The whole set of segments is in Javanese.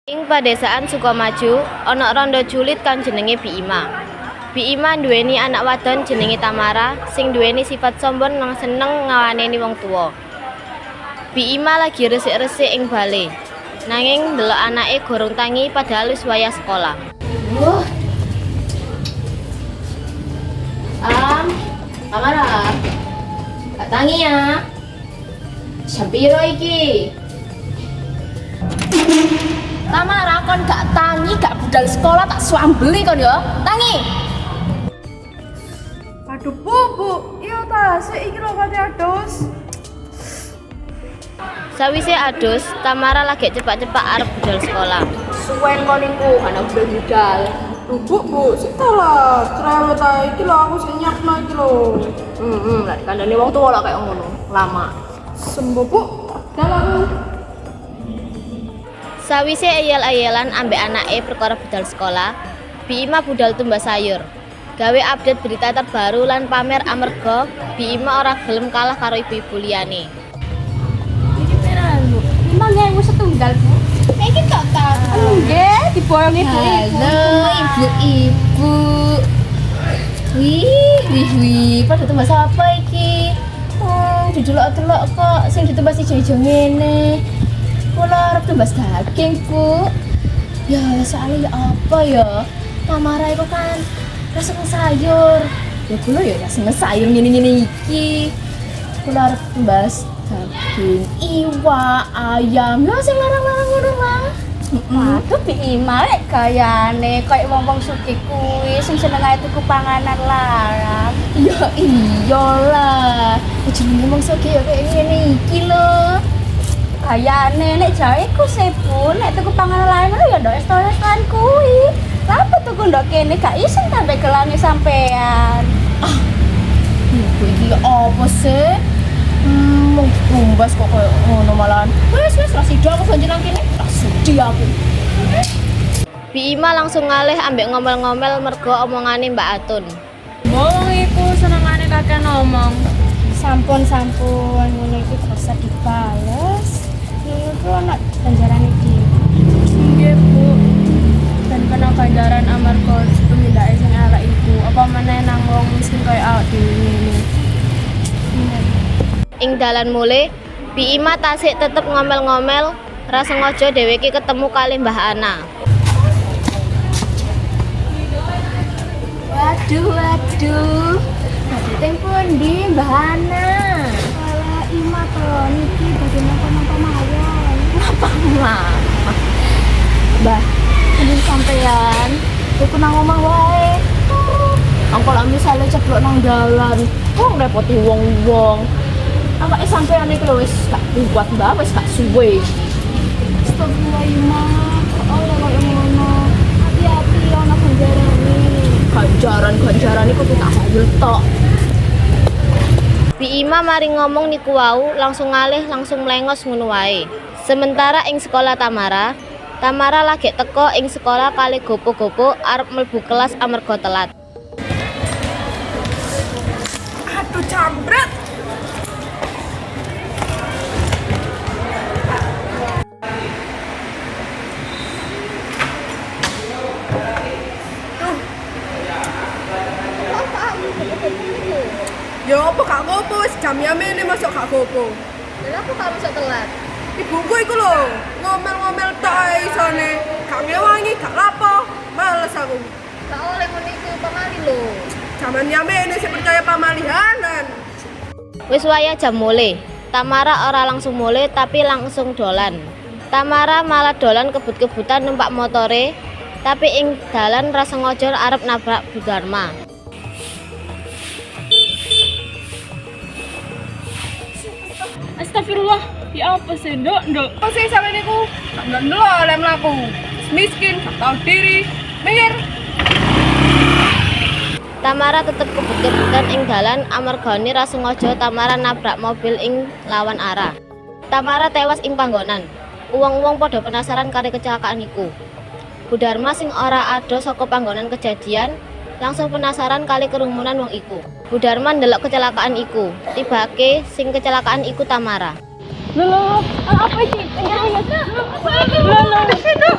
Ing padesaan Sukamaju ana randha julit kang jenenge Bima. Bima nduweni anak wadon jenenge Tamara sing nduweni sifat sombong lan seneng ngawaneni wong tuwa. Bima lagi resik-resik ing bale. Nanging ndelok anake gorong tangi padahal wis wayah sekolah. Tamara. Gak tangi ya. Jam piro iki? Tamara kon gak tangi, gak budal sekolah tak suambeli kon ya. Tangi. Aduh, Bu. Iya ta, sik iki lho pati adus. Sawise adus, Tamara lagi cepak-cepak arep budal sekolah. Suwen kon iku ana budal. Duh, Bu, sik ta lah. Cerewet ta iki lho aku sik nyakno iki lho. Lah kandhane wong tuwa lah kayak ngono. Lama. Sembo, Bu. Dalam. Sawise ayel-ayelan ambek anake perkara budal sekolah, Bima budal tumbas sayur. Gawe update berita terbaru lan pamer amarga Bima ora gelem kalah karo ibu-ibu liyane. Iki pirahan, Bu? 5.000 setunggal, Bu. Iki tok ta. Nggih, diboyong ibu-ibu. Halo ibu-ibu. Wih, pada tumbas apa iki? Didelok-delok kok sing ditumbas ijo-ijo ngene. Kula arep tumbas daging, Bu. Ya, soalnya ya apa ya? Tamara itu kan rasa sayur. Ya kula ya rasa sayur ngene-ngene iki. Kula arep tumbas daging, iwak, ayam. Lah sing larang-larang ngono lah. Waduh, Bima lek gayane koyo wong-wong sugih kuwi sing seneng ae tuku panganan larang. Ya iyalah. Jenenge wong sugih ya kayak ngene iki lho. Gayane nek jae ku sebu, nek tuku panganan lain ngono ya ndok restoran kuwi. Apa tuku ndok kene gak isin sampe gelange sampean. Ibu iki apa sih? Mau tumbas kok kayak ngono malahan. Wes lah sida aku banjir nang kene. Sedih aku. Bima langsung ngalih ambek ngomel-ngomel mergo omongane Mbak Atun. Wong iku senengane kakek ngomong. Sampun ngono iki gak usah dibales. Iku ana ganjaran iki. Nggih, Bu. Dan kena ganjaran amarga tumindake sing elek iku. Apa meneh nang wong miskin koyo awak dhewe ngene. Ing dalan mule, Bima tasik tetep ngomel-ngomel, ra sengaja dheweke ketemu kali Mbah Ana. Waduh. Teng pundi Mbah Ana? Ala Ima to niki badhe napa mawon. Apa mah? Mbah, ini sampean tuku nang omah wae. Angkol misale ceblok nang dalan, repoti wong-wong. Awake sampean iki lho wis gak kuat Mbah, wis gak suwe. Astagfirullah Ima. Ora koyo ngono. Hati-hati ana ganjaran Ganjaran iku tak hayul tok. Bima mari ngomong niku wau langsung ngalih langsung mlengos ngono wae. Sementara ing sekolah Tamara lagi teko ing sekolah kali gopo-gopo arep mlebu kelas amarga telat. Aduh jambret. Ya apa gak gopo wis jam yamene masuk gak gopo. Lha aku kok bisa telat? Ibuku iku lho, ngomel-ngomel tok ae isone. Gak ngewangi, gak lapo. Males aku. Gak oleh ngono iku pamali lho. Jaman yamene sing percaya pamalihanan. Wis wayah jam mulai. Tamara ora langsung mulai tapi langsung dolan. Tamara malah dolan kebut-kebutan numpak motore, tapi ing dalan ra sengaja arep nabrak Bu Dharma. Astagfirullah, ya apa sih, Nduk? Apa sih sampe niku? Gak ndelok oleh mlaku. Miskin, gak tau diri. Minggir. Tamara tetep kebut-kebutan ing dalan amargane ra sengaja Tamara nabrak mobil ing lawan arah. Tamara tewas ing panggonan. Wong-wong padha penasaran karo kecelakaan iku. Bu Dharma sing ora ado saka panggonan kejadian langsung penasaran kali kerumunan wong iku. Bu Dharma ndelok kecelakaan iku. Tibake sing kecelakaan iku Tamara. Lho, apa iki? Lho,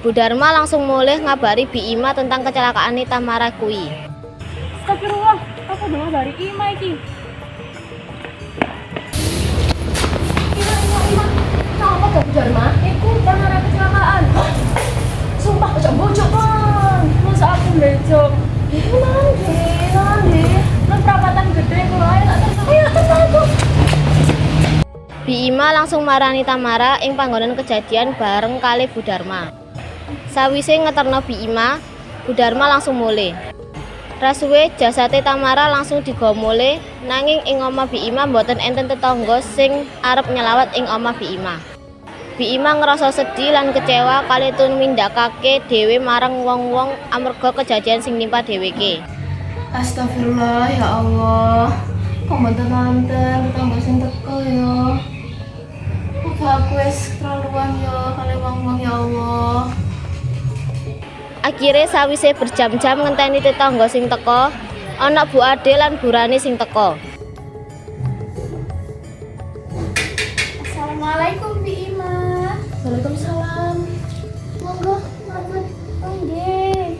Bu Dharma langsung mulih ngabari Bi Ima tentang kecelakaan Tamara kui. Astagfirullah, apa dong dari Ima iki? Kenapa gak Bu Dharma? Iku Tamara kecelakaan. Sumpah kocok bocok bang. Masa aku lecok. Nanti. Nang perapatan gede kok ayo tak terus. Ayo tenang. Bi Ima langsung marani Tamara ing panggonan kejadian bareng kali Bu Dharma. Sawise ngeterno Bi Ima, Bu Dharma langsung mulih. Rasuwe jasate Tamara langsung digomole nanging ing omah Bi Ima mboten enten tetangga sing arep nyelawat ing omah Bi Ima. Bi Ima ngerasa sedih lan kecewa kali tumindakake dhewe marang wong-wong amarga kejadian sing nimpa dheweke. Astagfirullah ya Allah. Kok mantan-mantan tetangga sing teko ya. Apa aku wis keterlaluan ya kali wong-wong ya Allah. Akhire sawise berjam-jam ngenteni tetangga sing teko, ana Bu Ade lan Bu Rani sing teko. Assalamualaikum Bi Ima. Waalaikumsalam. Monggo, mampun. Oh nggih.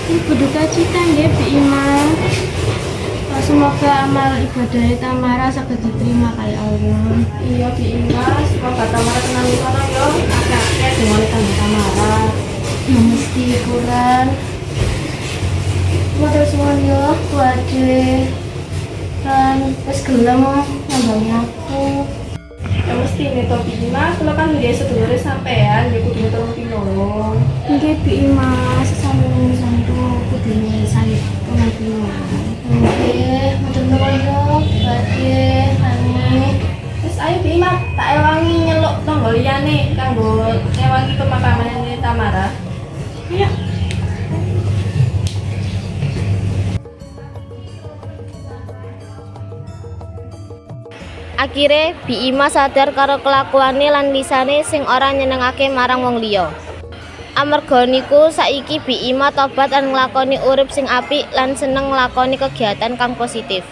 Ibu duka cita nggih Bi Ima. Semoga amal ibadah Tamara saged diterima kali Allah. Iya Bi Ima, semoga Tamara tenang kono yo. Akeh-akeh dengan tangga Tamara. Ya mesti kurang. Matur suwun yo, Bu Ade. Kan wis gelem ngambangi aku. Ya mesti ini to Bi Ima, kula kan nggih sedulure sampean, nggih kudu tolong pinolong. Nggih Bi Ima, sesame santu kudu saya tulung-tulung. Nggih, matur nuwun yo, Bu Ade. Ani. Terus ayo Bi Ima, tak ewangi nyeluk tangga liyane kanggo ewangi pemakaman Tamara. Iya. Akhire Bi Ima sadar karo kelakuane lan lisane sing ora nyenengake marang wong liya. Amarga niku saiki Bi Ima tobat lan nglakoni urip sing apik lan seneng nglakoni kegiatan kang positif.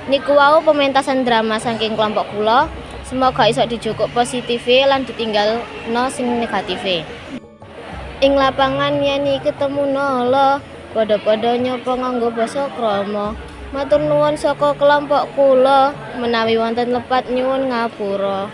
Niku wau pementasan drama saking kelompok kula. Semoga iso dijukuk positive lan ditinggalno sing negative. Ing lapangan yani ketemu nolo, padha-padha nyopo nganggo basa krama. Matur nuwun saka kelompok kula, menawi wonten lepat nyuwun ngapura.